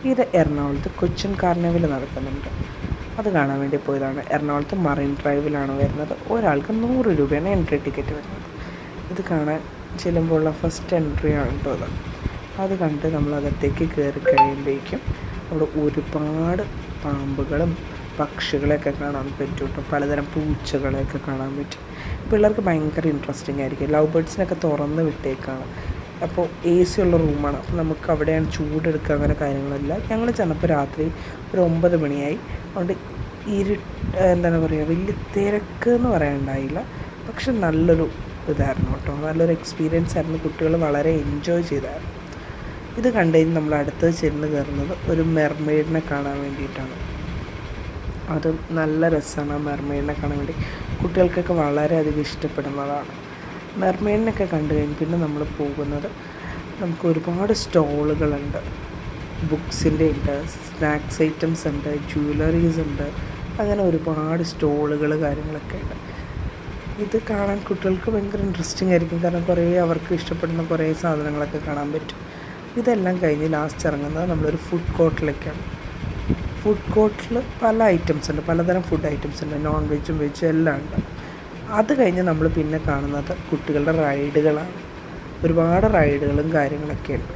ഇത് എറണാകുളത്ത് കൊച്ചിൻ കാർണിവൽ നടക്കുന്നുണ്ട്. അത് കാണാൻ വേണ്ടി പോയതാണ്. എറണാകുളത്ത് മറൈൻ ഡ്രൈവിലാണ് വരുന്നത്. ഒരാൾക്ക് 100 രൂപയാണ് എൻട്രി ടിക്കറ്റ് വരുന്നത്. ഇത് കാണാൻ ചെല്ലുമ്പോഴുള്ള ഫസ്റ്റ് എൻട്രി ആണ് കേട്ടോ അത്. അത് കണ്ട് നമ്മളകത്തേക്ക് കയറി കഴിയുമ്പോഴേക്കും അവിടെ ഒരുപാട് പാമ്പുകളും പക്ഷികളെയൊക്കെ കാണാൻ പറ്റും കേട്ടോ. പലതരം പൂച്ചകളെയൊക്കെ കാണാൻ പറ്റും. പിള്ളേർക്ക് ഭയങ്കര ഇൻട്രസ്റ്റിംഗ് ആയിരിക്കും. ലവ് ബേർഡ്സിനൊക്കെ തുറന്ന് വിട്ടേക്കാണ്. അപ്പോൾ എ സി ഉള്ള റൂമാണ്. അപ്പോൾ നമുക്ക് അവിടെയാണ് ചൂടെടുക്കുക, അങ്ങനെ കാര്യങ്ങളല്ല. ഞങ്ങൾ ചെന്നപ്പോൾ രാത്രി ഒരു 9 മണിയായി. അതുകൊണ്ട് എന്താണ് പറയുക, വലിയ തിരക്ക് എന്ന് പറയാനുണ്ടായില്ല. പക്ഷെ നല്ലൊരു ഇതായിരുന്നു കേട്ടോ, നല്ലൊരു എക്സ്പീരിയൻസ് ആയിരുന്നു. കുട്ടികൾ വളരെ എൻജോയ് ചെയ്തായിരുന്നു. ഇത് കണ്ടു കഴിഞ്ഞ് നമ്മൾ അടുത്തത് ചെന്ന് കയറുന്നത് ഒരു മെർമെയ്ഡിനെ കാണാൻ വേണ്ടിയിട്ടാണ്. അത് നല്ല രസമാണ്. ആ മെർമെയ്ഡിനെ കാണാൻ വേണ്ടി കുട്ടികൾക്കൊക്കെ വളരെയധികം ഇഷ്ടപ്പെടുന്നതാണ്. മെർമെയ്ഡിനൊക്കെ കണ്ടു കഴിഞ്ഞ് പിന്നെ നമ്മൾ പോകുന്നത്, നമുക്ക് ഒരുപാട് സ്റ്റോളുകളുണ്ട്. ബുക്സിൻ്റെ ഉണ്ട്, സ്നാക്സ് ഐറ്റംസ് ഉണ്ട്, ജ്വല്ലറീസ് ഉണ്ട്. അങ്ങനെ ഒരുപാട് സ്റ്റോളുകൾ കാര്യങ്ങളൊക്കെ ഉണ്ട്. ഇത് കാണാൻ കുട്ടികൾക്ക് ഭയങ്കര ഇൻട്രസ്റ്റിംഗ് ആയിരിക്കും. കാരണം കുറേ അവർക്ക് ഇഷ്ടപ്പെടുന്ന കുറേ സാധനങ്ങളൊക്കെ കാണാൻ പറ്റും. ഇതെല്ലാം കഴിഞ്ഞ് ലാസ്റ്റ് ഇറങ്ങുന്നത് നമ്മളൊരു ഫുഡ് കോർട്ടിലേക്കാണ്. ഫുഡ് കോർട്ടിൽ പല ഐറ്റംസ് ഉണ്ട്, പലതരം ഫുഡ് ഐറ്റംസ് ഉണ്ട്. നോൺ വെജും വെജും എല്ലാം ഉണ്ട്. അത് കഴിഞ്ഞ് നമ്മൾ പിന്നെ കാണുന്നത് കുട്ടികളുടെ റൈഡുകളാണ്. ഒരുപാട് റൈഡുകളും കാര്യങ്ങളൊക്കെ ഉണ്ട്.